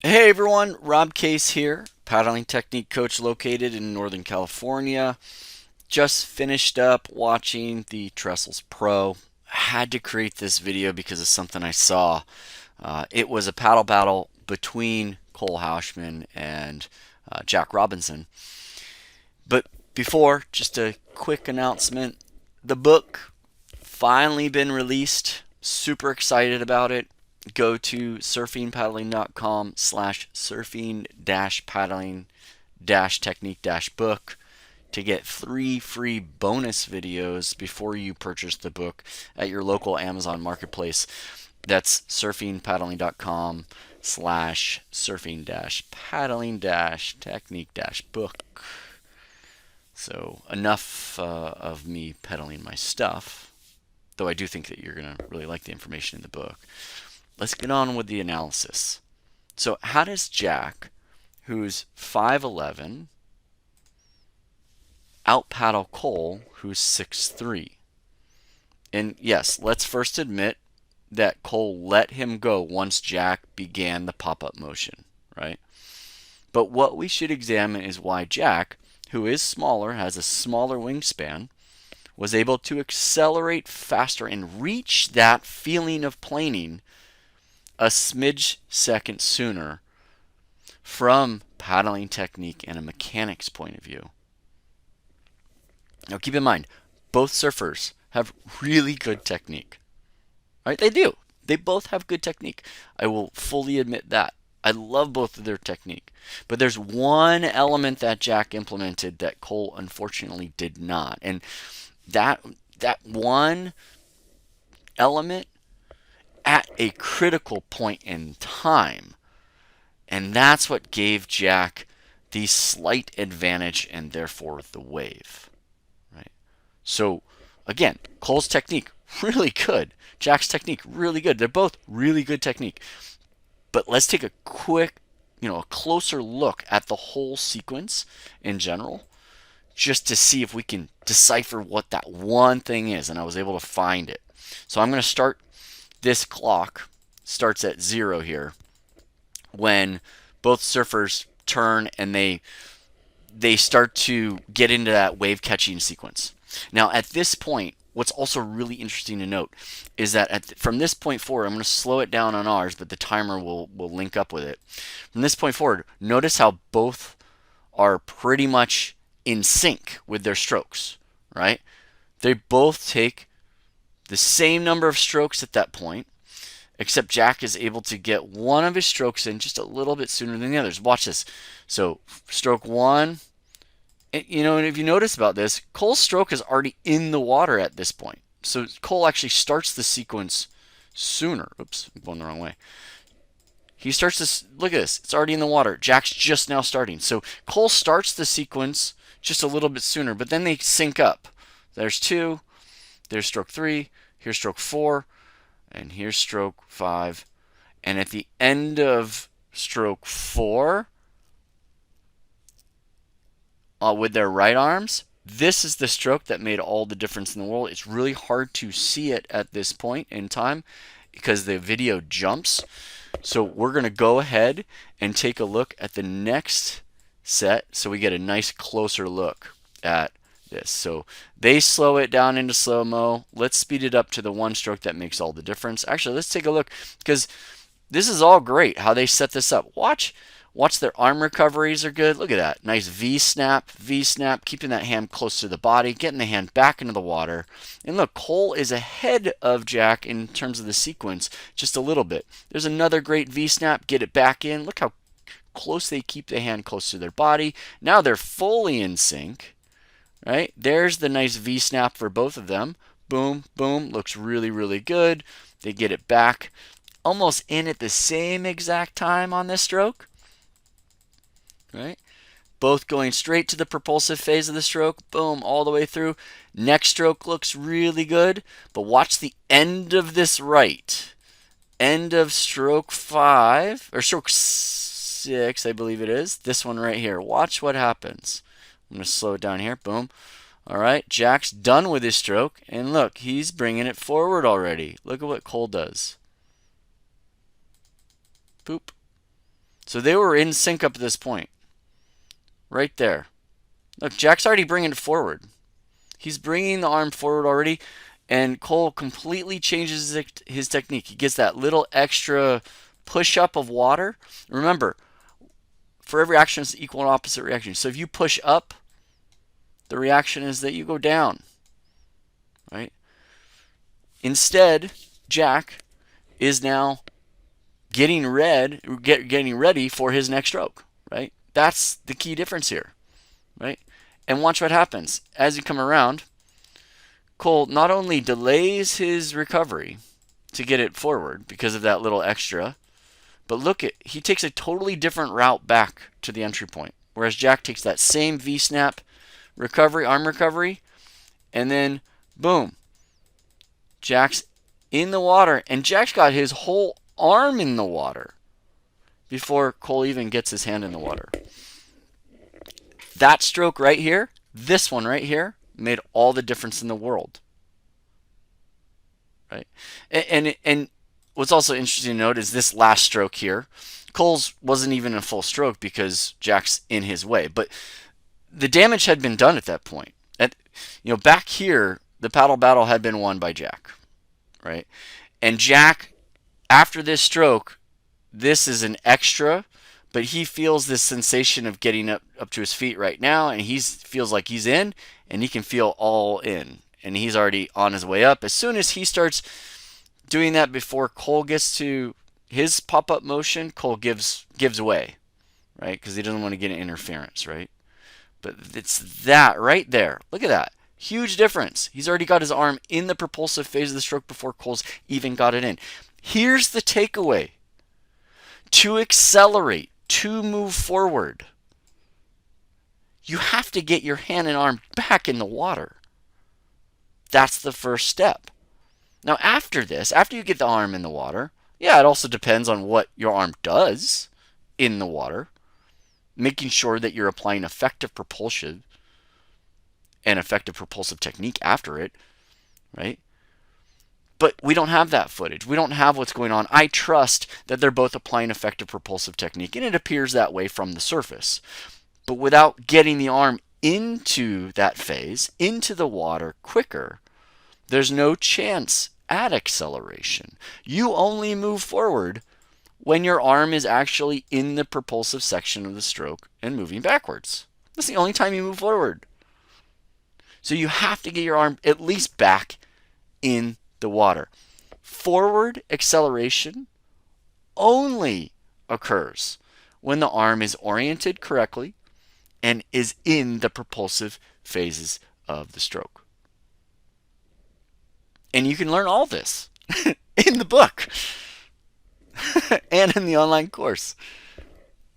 Hey everyone, Rob Case here, paddling technique coach located in Northern California. Just finished up watching the Trestles Pro. Had to create this video because of something I saw. It was a paddle battle between Cole Houshmand and Jack Robinson. But before, just a quick announcement. The book finally been released. Super excited about it. Go to surfingpaddling.com/surfing-paddling-technique-book to get 3 free bonus videos before you purchase the book at your local Amazon marketplace. That's surfing-paddling.com/surfing-paddling-technique-book. So enough of me peddling my stuff, though I do think that you're going to really like the information in the book. Let's get on with the analysis. So how does Jack, who's 5'11", out paddle Cole, who's 6'3"? And yes, let's first admit that Cole let him go once Jack began the pop-up motion, right? But what we should examine is why Jack, who is smaller, has a smaller wingspan, was able to accelerate faster and reach that feeling of planing a smidge second sooner from paddling technique and a mechanics point of view. Now keep in mind, both surfers have really good technique. Right? They do. They both have good technique. I will fully admit that. I love both of their technique. But there's one element that Jack implemented that Cole unfortunately did not. And that that one element at a critical point in time. And that's what gave Jack the slight advantage and therefore the wave. Right? So again, Cole's technique really good. Jack's technique really good. They're both really good technique. But let's take a quick, a closer look at the whole sequence in general, just to see if we can decipher what that one thing is. And I was able to find it. So I'm going to start. This clock starts at 0 here when both surfers turn and they start to get into that wave catching sequence. Now at this point, what's also really interesting to note is that from this point forward, I'm going to slow it down on ours, but the timer will link up with it. From this point forward, notice how both are pretty much in sync with their strokes, right? They both take the same number of strokes at that point, except Jack is able to get one of his strokes in just a little bit sooner than the others. Watch this. So stroke one, and if you notice about this, Cole's stroke is already in the water at this point. So Cole actually starts the sequence sooner. Oops, I'm going the wrong way. He starts this, look at this, it's already in the water. Jack's just now starting. So Cole starts the sequence just a little bit sooner, but then they sync up. There's 2, there's stroke 3, here's stroke 4, and here's stroke 5. And at the end of stroke 4, with their right arms, this is the stroke that made all the difference in the world. It's really hard to see it at this point in time because the video jumps. So we're going to go ahead and take a look at the next set so we get a nice closer look at this. So they slow it down into slow-mo. Let's speed it up to the one stroke that makes all the difference. Actually, let's take a look because this is all great how they set this up. Watch their arm recoveries are good. Look at that. Nice V-snap, V-snap, keeping that hand close to the body, getting the hand back into the water. And look, Cole is ahead of Jack in terms of the sequence just a little bit. There's another great V-snap, get it back in. Look how close they keep the hand close to their body. Now they're fully in sync, right? There's the nice V-snap for both of them. Boom, boom, looks really, really good. They get it back almost in at the same exact time on this stroke. Right? Both going straight to the propulsive phase of the stroke. Boom, all the way through. Next stroke looks really good. But watch the end of this right. End of stroke 5, or stroke 6, I believe it is. This one right here. Watch what happens. I'm going to slow it down here. Boom. All right, Jack's done with his stroke. And look, he's bringing it forward already. Look at what Cole does. Boop. So they were in sync up to this point. Right there. Look, Jack's already bringing it forward. He's bringing the arm forward already, and Cole completely changes his technique. He gets that little extra push up of water. Remember, for every action, it's equal and opposite reaction. So if you push up, the reaction is that you go down, right? Instead, Jack is now getting ready for his next stroke, right? That's the key difference here, right? And watch what happens. As you come around, Cole not only delays his recovery to get it forward because of that little extra, but look, he takes a totally different route back to the entry point. Whereas Jack takes that same V-snap recovery, arm recovery, and then boom, Jack's in the water, and Jack's got his whole arm in the water before Cole even gets his hand in the water. That stroke right here, this one right here, made all the difference in the world. Right? And what's also interesting to note is this last stroke here. Cole's wasn't even a full stroke because Jack's in his way, but the damage had been done at that point. Back here, the paddle battle had been won by Jack, right? And Jack, after this stroke, this is an extra, but he feels this sensation of getting up to his feet right now, and he feels like he's in, and he can feel all in, and he's already on his way up. As soon as he starts doing that before Cole gets to his pop-up motion, Cole gives away, right? Because he doesn't want to get an interference, right? But it's that right there. Look at that. Huge difference. He's already got his arm in the propulsive phase of the stroke before Cole's even got it in. Here's the takeaway. To accelerate, to move forward, you have to get your hand and arm back in the water. That's the first step. Now after this, after you get the arm in the water, yeah, it also depends on what your arm does in the water. Making sure that you're applying effective propulsion and effective propulsive technique after it, right? But we don't have that footage. We don't have what's going on. I trust that they're both applying effective propulsive technique, and it appears that way from the surface. But without getting the arm into that phase, into the water quicker, there's no chance at acceleration. You only move forward when your arm is actually in the propulsive section of the stroke and moving backwards. That's the only time you move forward. So you have to get your arm at least back in the water. Forward acceleration only occurs when the arm is oriented correctly and is in the propulsive phases of the stroke. And you can learn all this in the book and in the online course.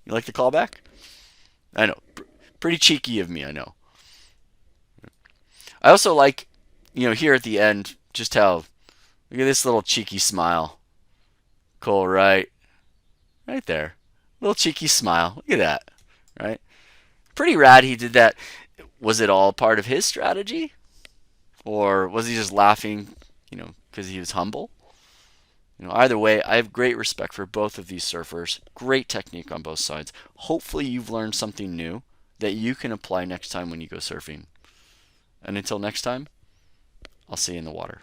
You like the callback? I know. Pretty cheeky of me, I know. I also like, here at the end, just how, look at this little cheeky smile. Cole, right there. Little cheeky smile. Look at that, right? Pretty rad he did that. Was it all part of his strategy? Or was he just laughing, because he was humble? Either way, I have great respect for both of these surfers. Great technique on both sides. Hopefully you've learned something new that you can apply next time when you go surfing. And until next time, I'll see you in the water.